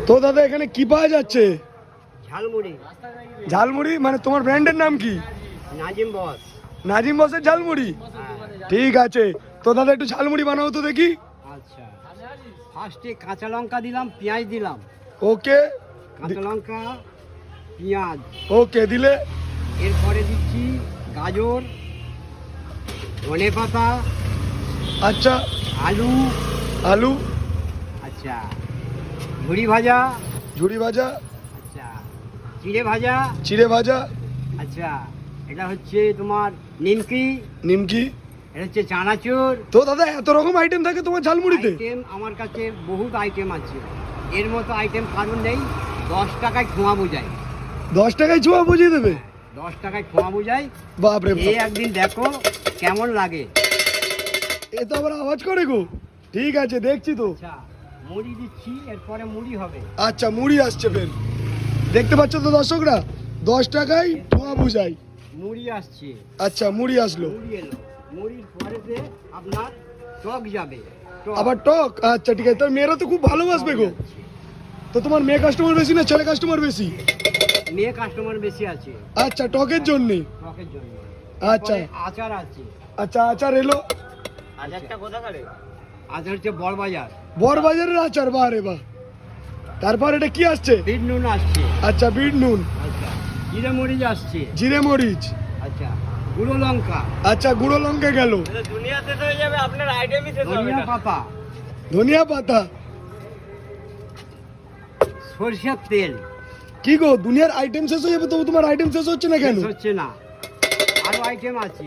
তো দাদা এখানে কি পাওয়া যাচ্ছে? ঝালমুড়ি। ঝালমুড়ি মানে তোমার ব্র্যান্ডের নাম কি? নাজিম বস। নাজিম বসের ঝালমুড়ি। ঠিক আছে, তো দাদা একটু ঝালমুড়ি বানাও তো দেখি। আচ্ছা, ফার্স্টে কাঁচা লঙ্কা দিলাম, পেঁয়াজ দিলাম। ওকে কাঁচা লঙ্কা, পেঁয়াজ। ওকে দিলে। এরপরে দিচ্ছি গাজর, ধনে পাতা, আচ্ছা আলু। আলু, আচ্ছা, ঝুড়ি ভাজা। ঝুড়ি ভাজা, আচ্ছা, চিড়ে ভাজা। চিড়ে ভাজা, আচ্ছা, এটা হচ্ছে তোমার নিমকি। নিমকি। এটা হচ্ছে চানাচুর। তো দাদা এত রকম আইটেম থাকে তোমার ঝালমুড়িতে? আইটেম আমার কাছে বহুত আইটেম আছে, এর মতো আইটেম কারণ নেই। 10 টাকায় ঠোঁয়া বোঝায়। 10 টাকায় ছোঁয়া বুঝিয়ে দেবে? 10 টাকায় ঠোঁয়া বোঝায়। বাপরে এই একদিন দেখো কেমন লাগে। এ তো আবার আওয়াজ করে গো। ঠিক আছে, দেখছি তো। আচ্ছা, মুড়ি দিচ্ছি, এরপরে মুড়ি হবে। আচ্ছা, মুড়ি আসছে ফের। দেখতে পাচ্ছ তো দর্শকরা, 10 টাকায় ছোঁয়া বুঝাই। মুড়ি আসছে। আচ্ছা, মুড়ি আসলো। মুড়ি এলো, মুড়ির পরেতে আপনার টক যাবে। টক। আবার টক। আচ্ছা ঠিক আছে, তোর মেয়েরা তো খুব ভালোবাসবে গো। তো তোমার মেয়ে কাস্টমার বেশি না ছেলে কাস্টমার বেশি? মেয়ে কাস্টমার বেশি আছে আচ্ছা, টকের জন্য। টকের জন্য। আচ্ছা। এরপরে আচার আছে। আচ্ছা, আচার এলো। আচারটা কোথাকারে? আচার হচ্ছে বড়বাজার। বড়বাজারের আচার, বাহ রে বাহ। তারপর এটা কি আসছে? বিট নুন আসছে। আচ্ছা, বিট নুন। আচ্ছা, জিরে মরিচ আসছে। জিরে মরিচ। আচ্ছা, গুঁড়ো লঙ্কা। আচ্ছা, গুঁড়ো লঙ্কা গেল। দুনিয়া শেষ হয়ে যাবে, আপনার আইটেমই শেষ হবে না। ধনিয়া পাতা। ধনিয়া পাতা। সরষের তেল। কি গো, দুনিয়ার আইটেম শেষ হয়ে যাবে, তবু তোমার আইটেম শেষ হচ্ছে না কেন? শেষ হচ্ছে না, আরো আইটেম আছে।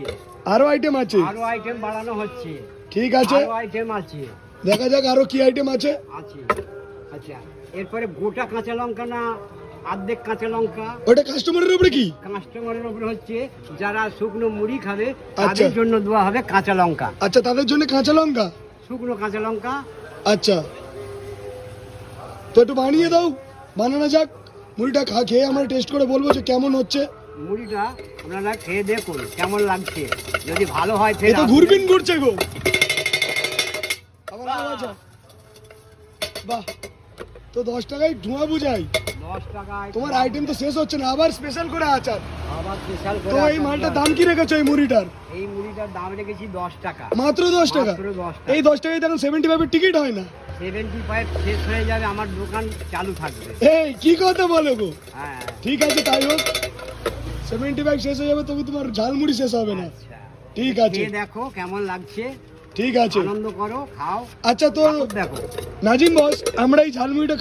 আরো আইটেম আছে? আরো আইটেম বাড়ানো হচ্ছে। ঠিক আছে, আরো আইটেম আছে। দেখা যাক আরো কি আইটেম আছে। আছে। আচ্ছা, এরপরে গোটা কাঁচা লঙ্কা না অর্ধেক কাঁচা লঙ্কা। ওটা কাস্টমারের উপরে কি? কাস্টমারের উপরে হচ্ছে, যারা শুকনো মুড়ি খাবে আচ্ছা। তাদের জন্য দেওয়া হবে কাঁচা লঙ্কা। আচ্ছা, তাদের জন্য কাঁচা লঙ্কা। শুকনো কাঁচা লঙ্কা। আচ্ছা, তো একটু বানিয়ে দাও, বানানো যাক। মুড়িটা খেয়ে আমরা টেস্ট করে বলবো যে কেমন হচ্ছে। মুড়িটা আপনারা খেয়ে দেখুন কেমন লাগছে, যদি ভালো হয় এ ফের তো আসবেন। ঘুরবিন ঘুরছে গো। আবার আওয়াজ হয়। বাহ, তো 10 টাকায় ধোঁয়া বুঝাই। 10 টাকায় তোমার আইটেম তো শেষ হচ্ছে না, আবার স্পেশাল করে আচার। আবার স্পেশাল তো করে এই মালটার দাম কি রেখেছো এই মুড়িটার? এই মুড়িটার দাম রেখেছি 10 টাকা। মাত্র 10 টাকা? মাত্র 10 টাকা। এই 10 টাকায় দেখুন 75 এর টিকিট হয় না। 75 শেষ হয়ে যাবে, আমার দোকান চালু থাকবে। এই কি কথা বলো গো। হ্যাঁ। ঠিক আছে, তাই হোক। 75 শেষ হয়ে যাবে, তবু তোমার ঝালমুড়ি শেষ হবে না। আচ্ছা, ঠিক আছে, খেয়ে দেখো কেমন লাগছে। ঠিক আছে। আনন্দ করো, খাও। আচ্ছা, তো তারপর দেখো। নাজিম বস, আমরা এই ঝালমুড়িটা